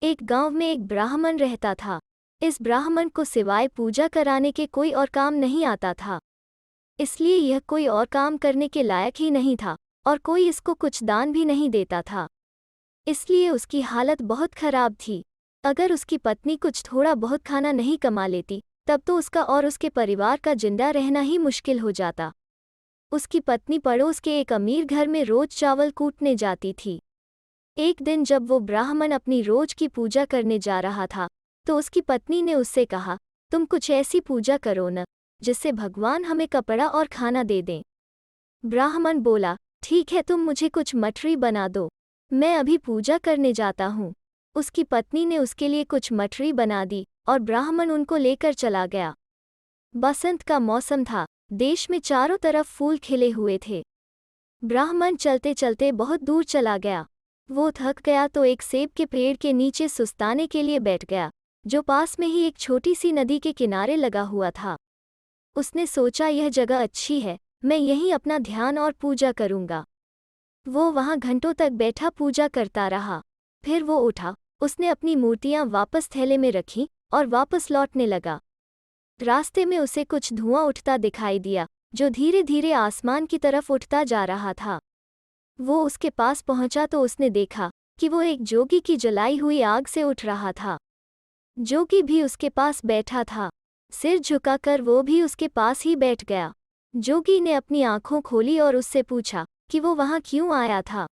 एक गांव में एक ब्राह्मण रहता था। इस ब्राह्मण को सिवाय पूजा कराने के कोई और काम नहीं आता था। इसलिए यह कोई और काम करने के लायक ही नहीं था और कोई इसको कुछ दान भी नहीं देता था। इसलिए उसकी हालत बहुत खराब थी। अगर उसकी पत्नी कुछ थोड़ा बहुत खाना नहीं कमा लेती तब तो उसका और उसके परिवार का जिंदा रहना ही मुश्किल हो जाता। उसकी पत्नी पड़ोस के एक अमीर घर में रोज चावल कूटने जाती थी। एक दिन जब वो ब्राह्मण अपनी रोज की पूजा करने जा रहा था तो उसकी पत्नी ने उससे कहा, तुम कुछ ऐसी पूजा करो न जिससे भगवान हमें कपड़ा और खाना दे दें। ब्राह्मण बोला, ठीक है, तुम मुझे कुछ मठरी बना दो, मैं अभी पूजा करने जाता हूँ। उसकी पत्नी ने उसके लिए कुछ मठरी बना दी और ब्राह्मण उनको लेकर चला गया। बसंत का मौसम था, देश में चारों तरफ फूल खिले हुए थे। ब्राह्मण चलते चलते बहुत दूर चला गया। वो थक गया तो एक सेब के पेड़ के नीचे सुस्ताने के लिए बैठ गया, जो पास में ही एक छोटी सी नदी के किनारे लगा हुआ था। उसने सोचा, यह जगह अच्छी है, मैं यहीं अपना ध्यान और पूजा करूंगा। वो वहां घंटों तक बैठा पूजा करता रहा। फिर वो उठा, उसने अपनी मूर्तियां वापस थैले में रखीं और वापस लौटने लगा। रास्ते में उसे कुछ धुआं उठता दिखाई दिया, जो धीरे धीरे आसमान की तरफ उठता जा रहा था। वो उसके पास पहुंचा तो उसने देखा कि वो एक जोगी की जलाई हुई आग से उठ रहा था। जोगी भी उसके पास बैठा था। सिर झुकाकर वो भी उसके पास ही बैठ गया। जोगी ने अपनी आंखों खोली और उससे पूछा कि वो वहां क्यों आया था।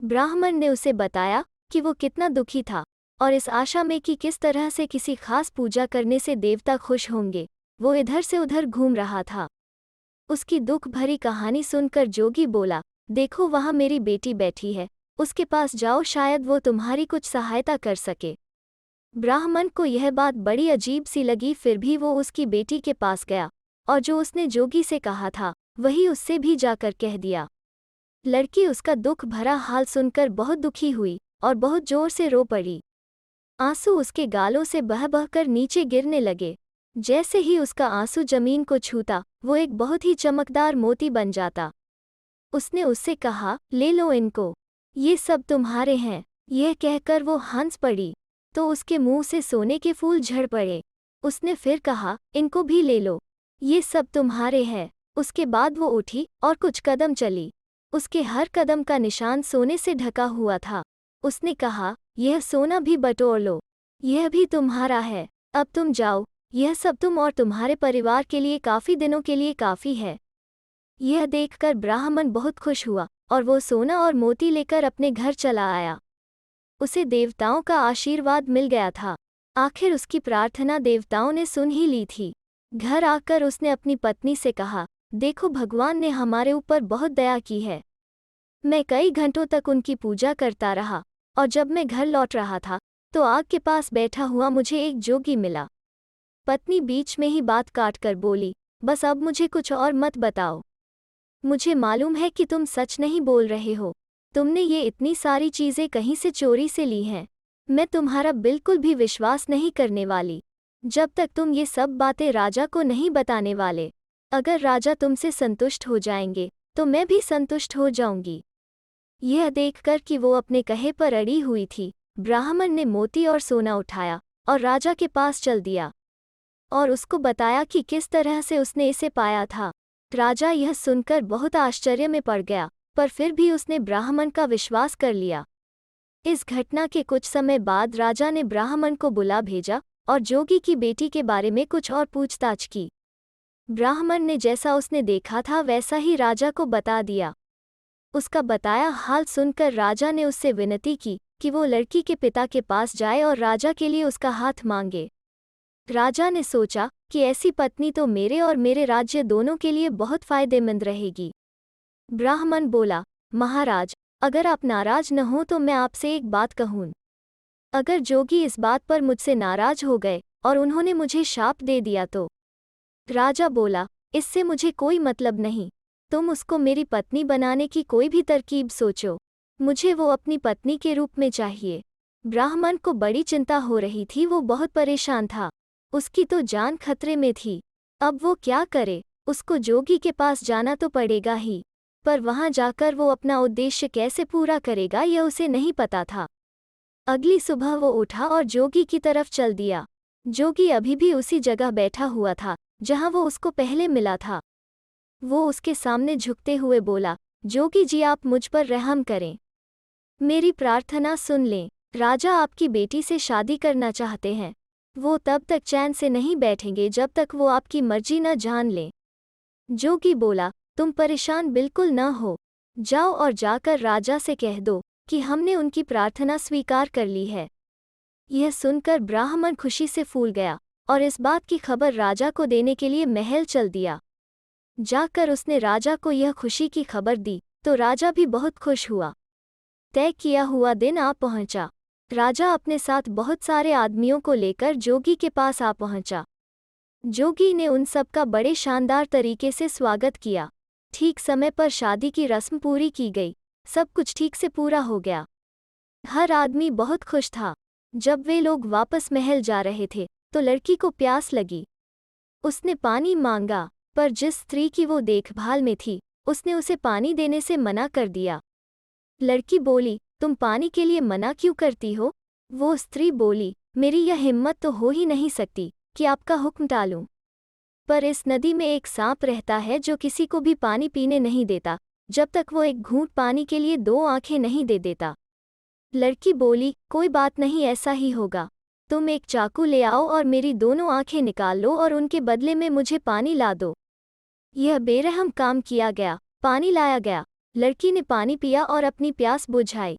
ब्राह्मण ने उसे बताया कि वो कितना दुखी था और इस आशा में कि किस तरह से किसी खास पूजा करने से देवता खुश होंगे, वो इधर से उधर घूम रहा था। उसकी दुख भरी कहानी सुनकर जोगी बोला, देखो वहां मेरी बेटी बैठी है, उसके पास जाओ, शायद वो तुम्हारी कुछ सहायता कर सके। ब्राह्मण को यह बात बड़ी अजीब सी लगी, फिर भी वो उसकी बेटी के पास गया और जो उसने जोगी से कहा था वही उससे भी जाकर कह दिया। लड़की उसका दुख भरा हाल सुनकर बहुत दुखी हुई और बहुत जोर से रो पड़ी। आंसू उसके गालों से बह बहकर नीचे गिरने लगे। जैसे ही उसका आंसू जमीन को छूता वो एक बहुत ही चमकदार मोती बन जाता। उसने उससे कहा, ले लो इनको, ये सब तुम्हारे हैं। यह कहकर वो हंस पड़ी तो उसके मुंह से सोने के फूल झड़ पड़े। उसने फिर कहा, इनको भी ले लो, ये सब तुम्हारे हैं। उसके बाद वो उठी और कुछ कदम चली। उसके हर कदम का निशान सोने से ढका हुआ था। उसने कहा, यह सोना भी बटोर लो, यह भी तुम्हारा है। अब तुम जाओ, यह सब तुम और तुम्हारे परिवार के लिए काफी दिनों के लिए काफी है। यह देखकर ब्राह्मण बहुत खुश हुआ और वो सोना और मोती लेकर अपने घर चला आया। उसे देवताओं का आशीर्वाद मिल गया था। आखिर उसकी प्रार्थना देवताओं ने सुन ही ली थी। घर आकर उसने अपनी पत्नी से कहा, देखो भगवान ने हमारे ऊपर बहुत दया की है। मैं कई घंटों तक उनकी पूजा करता रहा और जब मैं घर लौट रहा था तो आग के पास बैठा हुआ मुझे एक जोगी मिला। पत्नी बीच में ही बात काट कर बोली, बस अब मुझे कुछ और मत बताओ। मुझे मालूम है कि तुम सच नहीं बोल रहे हो। तुमने ये इतनी सारी चीजें कहीं से चोरी से ली हैं। मैं तुम्हारा बिल्कुल भी विश्वास नहीं करने वाली जब तक तुम ये सब बातें राजा को नहीं बताने वाले। अगर राजा तुमसे संतुष्ट हो जाएंगे तो मैं भी संतुष्ट हो जाऊंगी। यह देखकर कि वो अपने कहे पर अड़ी हुई थी, ब्राह्मण ने मोती और सोना उठाया और राजा के पास चल दिया और उसको बताया कि किस तरह से उसने इसे पाया था। राजा यह सुनकर बहुत आश्चर्य में पड़ गया, पर फिर भी उसने ब्राह्मण का विश्वास कर लिया। इस घटना के कुछ समय बाद राजा ने ब्राह्मण को बुला भेजा और जोगी की बेटी के बारे में कुछ और पूछताछ की। ब्राह्मण ने जैसा उसने देखा था वैसा ही राजा को बता दिया। उसका बताया हाल सुनकर राजा ने उससे विनती की कि वो लड़की के पिता के पास जाए और राजा के लिए उसका हाथ मांगे। राजा ने सोचा कि ऐसी पत्नी तो मेरे और मेरे राज्य दोनों के लिए बहुत फायदेमंद रहेगी। ब्राह्मण बोला, महाराज, अगर आप नाराज न हो तो मैं आपसे एक बात कहूं। अगर जोगी इस बात पर मुझसे नाराज हो गए और उन्होंने मुझे शाप दे दिया तो? राजा बोला, इससे मुझे कोई मतलब नहीं। तुम उसको मेरी पत्नी बनाने की कोई भी तरकीब सोचो। मुझे वो अपनी पत्नी के रूप में चाहिए। ब्राह्मण को बड़ी चिंता हो रही थी, वो बहुत परेशान था। उसकी तो जान खतरे में थी। अब वो क्या करे? उसको जोगी के पास जाना तो पड़ेगा ही, पर वहां जाकर वो अपना उद्देश्य कैसे पूरा करेगा यह उसे नहीं पता था। अगली सुबह वो उठा और जोगी की तरफ चल दिया। जोगी अभी भी उसी जगह बैठा हुआ था जहां वो उसको पहले मिला था। वो उसके सामने झुकते हुए बोला, जोगी जी आप मुझ पर रहम करें, मेरी प्रार्थना सुन लें। राजा आपकी बेटी से शादी करना चाहते हैं। वो तब तक चैन से नहीं बैठेंगे जब तक वो आपकी मर्जी न जान लें। जोगी बोला, तुम परेशान बिल्कुल न हो, जाओ और जाकर राजा से कह दो कि हमने उनकी प्रार्थना स्वीकार कर ली है। यह सुनकर ब्राह्मण खुशी से फूल गया और इस बात की खबर राजा को देने के लिए महल चल दिया। जाकर उसने राजा को यह खुशी की खबर दी तो राजा भी बहुत खुश हुआ। तय किया हुआ दिन आ पहुंचा। राजा अपने साथ बहुत सारे आदमियों को लेकर जोगी के पास आ पहुंचा। जोगी ने उन सब का बड़े शानदार तरीके से स्वागत किया। ठीक समय पर शादी की रस्म पूरी की गई। सब कुछ ठीक से पूरा हो गया। हर आदमी बहुत खुश था। जब वे लोग वापस महल जा रहे थे तो लड़की को प्यास लगी। उसने पानी मांगा, पर जिस स्त्री की वो देखभाल में थी उसने उसे पानी देने से मना कर दिया। लड़की बोली, तुम पानी के लिए मना क्यों करती हो? वो स्त्री बोली, मेरी यह हिम्मत तो हो ही नहीं सकती कि आपका हुक्म टालूं। पर इस नदी में एक सांप रहता है जो किसी को भी पानी पीने नहीं देता जब तक वो एक घूंट पानी के लिए 2 आंखें नहीं दे देता। लड़की बोली, कोई बात नहीं, ऐसा ही होगा। तुम एक चाकू ले आओ और मेरी दोनों आंखें निकाल लो और उनके बदले में मुझे पानी ला दो। यह बेरहम काम किया गया। पानी लाया गया। लड़की ने पानी पिया और अपनी प्यास बुझाई।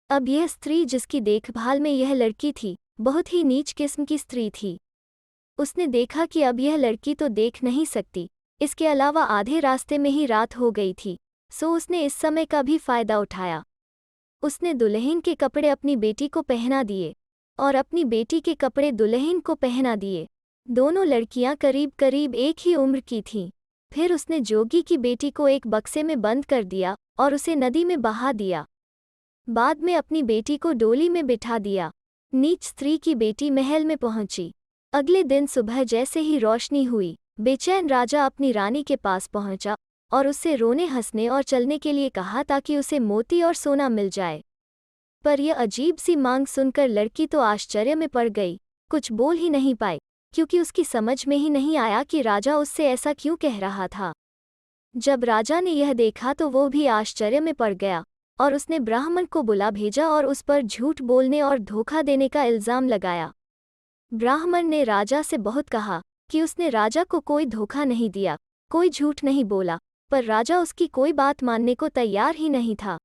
अब यह स्त्री जिसकी देखभाल में यह लड़की थी बहुत ही नीच किस्म की स्त्री थी। उसने देखा कि अब यह लड़की तो देख नहीं सकती, इसके अलावा आधे रास्ते में ही रात हो गई थी, सो उसने इस समय का भी फायदा उठाया। उसने दुल्हन के कपड़े अपनी बेटी को पहना दिए और अपनी बेटी के कपड़े दुल्हन को पहना दिए। दोनों लड़कियां करीब करीब एक ही उम्र की थीं। फिर उसने जोगी की बेटी को एक बक्से में बंद कर दिया और उसे नदी में बहा दिया। बाद में अपनी बेटी को डोली में बिठा दिया। नीच स्त्री की बेटी महल में पहुंची। अगले दिन सुबह जैसे ही रोशनी हुई, बेचैन राजा अपनी रानी के पास पहुंचा और उससे रोने हंसने और चलने के लिए कहा ताकि उसे मोती और सोना मिल जाए। पर यह अजीब सी मांग सुनकर लड़की तो आश्चर्य में पड़ गई, कुछ बोल ही नहीं पाई, क्योंकि उसकी समझ में ही नहीं आया कि राजा उससे ऐसा क्यों कह रहा था। जब राजा ने यह देखा तो वो भी आश्चर्य में पड़ गया और उसने ब्राह्मण को बुला भेजा और उस पर झूठ बोलने और धोखा देने का इल्ज़ाम लगाया। ब्राह्मण ने राजा से बहुत कहा कि उसने राजा को कोई धोखा नहीं दिया, कोई झूठ नहीं बोला, पर राजा उसकी कोई बात मानने को तैयार ही नहीं था।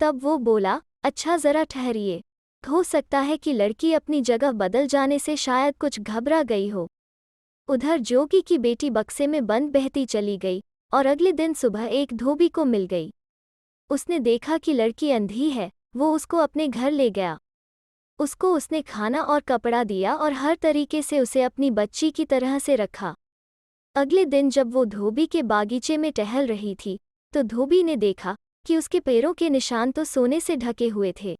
तब वो बोला, अच्छा ज़रा ठहरिए, हो सकता है कि लड़की अपनी जगह बदल जाने से शायद कुछ घबरा गई हो। उधर जोगी की बेटी बक्से में बंद बहती चली गई और अगले दिन सुबह एक धोबी को मिल गई। उसने देखा कि लड़की अंधी है, वो उसको अपने घर ले गया। उसको उसने खाना और कपड़ा दिया और हर तरीके से उसे अपनी बच्ची की तरह से रखा। अगले दिन जब वो धोबी के बागीचे में टहल रही थी तो धोबी ने देखा कि उसके पैरों के निशान तो सोने से ढके हुए थे।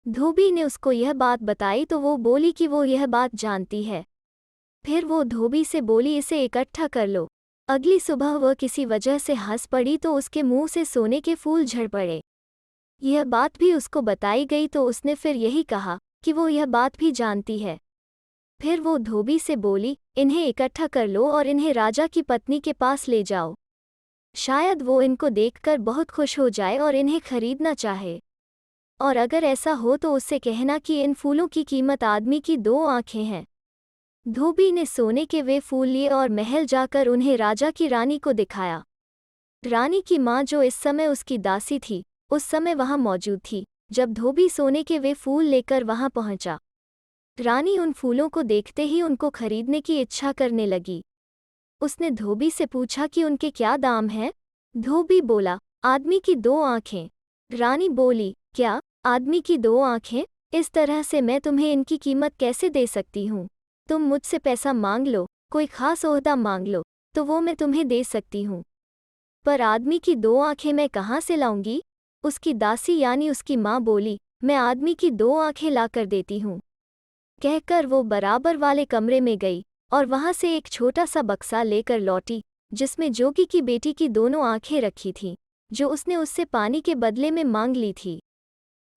धोबी ने उसको यह बात बताई तो वो बोली कि वो यह बात जानती है। फिर वो धोबी से बोली, इसे इकट्ठा कर लो। अगली सुबह वह किसी वजह से हंस पड़ी तो उसके मुंह से सोने के फूल झड़ पड़े। यह बात भी उसको बताई गई तो उसने फिर यही कहा कि वो यह बात भी जानती है। फिर वो धोबी से बोली, इन्हें इकट्ठा कर लो और इन्हें राजा की पत्नी के पास ले जाओ। शायद वो इनको देखकर बहुत खुश हो जाए और इन्हें खरीदना चाहे। और अगर ऐसा हो तो उससे कहना कि इन फूलों की कीमत आदमी की 2 आंखें हैं। धोबी ने सोने के वे फूल लिए और महल जाकर उन्हें राजा की रानी को दिखाया। रानी की माँ जो इस समय उसकी दासी थी, उस समय वहाँ मौजूद थी जब धोबी सोने के वे फूल लेकर वहाँ पहुँचा। रानी उन फूलों को देखते ही उनको खरीदने की इच्छा करने लगी। उसने धोबी से पूछा कि उनके क्या दाम हैं? धोबी बोला, आदमी की 2 आंखें। रानी बोली, क्या आदमी की 2 आंखें? इस तरह से मैं तुम्हें इनकी कीमत कैसे दे सकती हूँ? तुम मुझसे पैसा मांग लो, कोई खास ओहदा मांग लो, तो वो मैं तुम्हें दे सकती हूँ, पर आदमी की 2 आंखें मैं कहाँ से लाऊंगी? उसकी दासी यानी उसकी माँ बोली, मैं आदमी की 2 आंखें लाकर देती हूँ। कहकर वो बराबर वाले कमरे में गई और वहाँ से एक छोटा सा बक्सा लेकर लौटी जिसमें जोगी की बेटी की दोनों आंखें रखी थीं, जो उसने उससे पानी के बदले में मांग ली थी।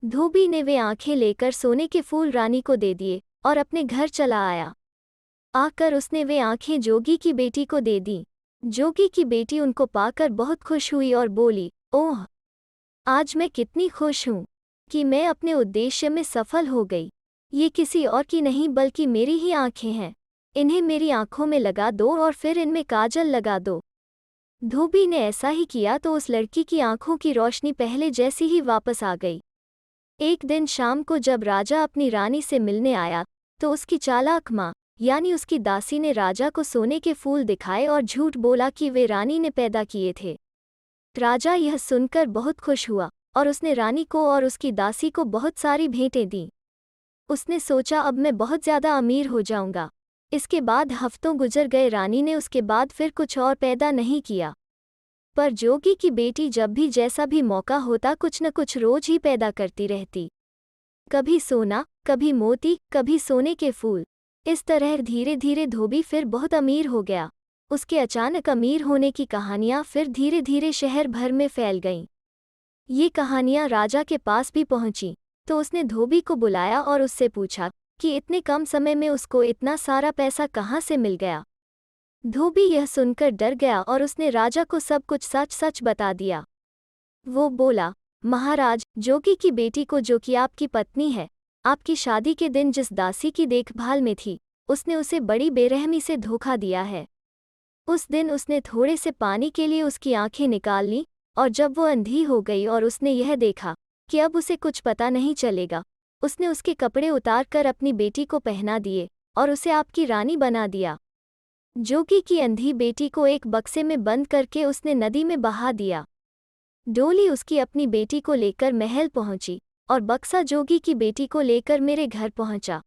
धोबी ने वे आंखें लेकर सोने के फूल रानी को दे दिए और अपने घर चला आया। आकर उसने वे आंखें जोगी की बेटी को दे दी। जोगी की बेटी उनको पाकर बहुत खुश हुई और बोली, ओह, आज मैं कितनी खुश हूँ कि मैं अपने उद्देश्य में सफल हो गई। ये किसी और की नहीं बल्कि मेरी ही आंखें हैं। इन्हें मेरी आंखों में लगा दो और फिर इनमें काजल लगा दो। धोबी ने ऐसा ही किया तो उस लड़की की आंखों की रोशनी पहले जैसी ही वापस आ गई। एक दिन शाम को जब राजा अपनी रानी से मिलने आया तो उसकी चालाक माँ यानी उसकी दासी ने राजा को सोने के फूल दिखाए और झूठ बोला कि वे रानी ने पैदा किए थे। राजा यह सुनकर बहुत खुश हुआ और उसने रानी को और उसकी दासी को बहुत सारी भेंटें दी। उसने सोचा अब मैं बहुत ज़्यादा अमीर हो जाऊंगा। इसके बाद हफ्तों गुजर गए। रानी ने उसके बाद फिर कुछ और पैदा नहीं किया, पर जोगी की बेटी जब भी जैसा भी मौका होता कुछ न कुछ रोज ही पैदा करती रहती। कभी सोना, कभी मोती, कभी सोने के फूल। इस तरह धीरे धीरे धोबी फिर बहुत अमीर हो गया। उसके अचानक अमीर होने की कहानियां फिर धीरे धीरे शहर भर में फैल गईं। ये कहानियां राजा के पास भी पहुंची तो उसने धोबी को बुलाया और उससे पूछा कि इतने कम समय में उसको इतना सारा पैसा कहाँ से मिल गया। धोबी यह सुनकर डर गया और उसने राजा को सब कुछ सच सच बता दिया। वो बोला, महाराज, जोगी की बेटी को, जो कि आपकी पत्नी है, आपकी शादी के दिन जिस दासी की देखभाल में थी, उसने उसे बड़ी बेरहमी से धोखा दिया है। उस दिन उसने थोड़े से पानी के लिए उसकी आंखें निकाल लीं और जब वो अंधी हो गई और उसने यह देखा कि अब उसे कुछ पता नहीं चलेगा, उसने उसके कपड़े उतार कर अपनी बेटी को पहना दिए और उसे आपकी रानी बना दिया। जोगी की अंधी बेटी को एक बक्से में बंद करके उसने नदी में बहा दिया। डोली उसकी अपनी बेटी को लेकर महल पहुंची और बक्सा जोगी की बेटी को लेकर मेरे घर पहुंचा।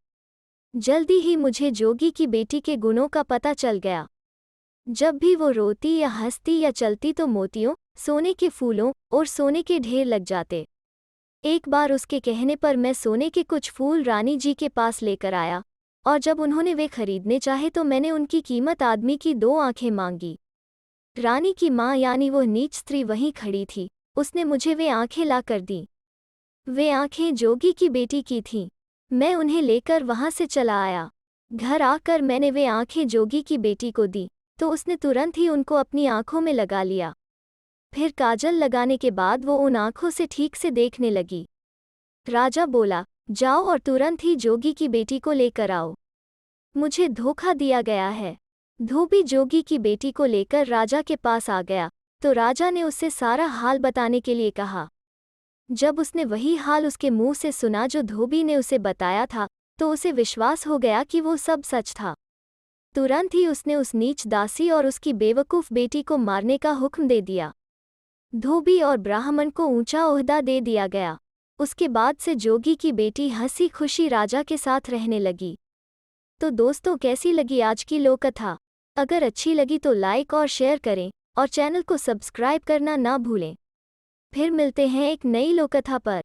जल्दी ही मुझे जोगी की बेटी के गुणों का पता चल गया। जब भी वो रोती या हंसती या चलती तो मोतियों, सोने के फूलों और सोने के ढेर लग जाते। एक बार उसके कहने पर मैं सोने के कुछ फूल रानी जी के पास लेकर आया और जब उन्होंने वे खरीदने चाहे तो मैंने उनकी कीमत आदमी की 2 आंखें मांगी। रानी की माँ यानी वो नीच स्त्री वहीं खड़ी थी। उसने मुझे वे आंखें ला कर दी। वे आंखें जोगी की बेटी की थीं। मैं उन्हें लेकर वहां से चला आया। घर आकर मैंने वे आंखें जोगी की बेटी को दी तो उसने तुरंत ही उनको अपनी आंखों में लगा लिया। फिर काजल लगाने के बाद वो उन आंखों से ठीक से देखने लगी। राजा बोला, जाओ और तुरंत ही जोगी की बेटी को लेकर आओ। मुझे धोखा दिया गया है। धोबी जोगी की बेटी को लेकर राजा के पास आ गया तो राजा ने उससे सारा हाल बताने के लिए कहा। जब उसने वही हाल उसके मुंह से सुना जो धोबी ने उसे बताया था तो उसे विश्वास हो गया कि वो सब सच था। तुरंत ही उसने उस नीच दासी और उसकी बेवकूफ़ बेटी को मारने का हुक्म दे दिया। धोबी और ब्राह्मण को ऊंचा ओहदा दे दिया गया। उसके बाद से जोगी की बेटी हंसी खुशी राजा के साथ रहने लगी। तो दोस्तों, कैसी लगी आज की लोककथा? अगर अच्छी लगी तो लाइक और शेयर करें और चैनल को सब्सक्राइब करना ना भूलें। फिर मिलते हैं एक नई लोककथा पर।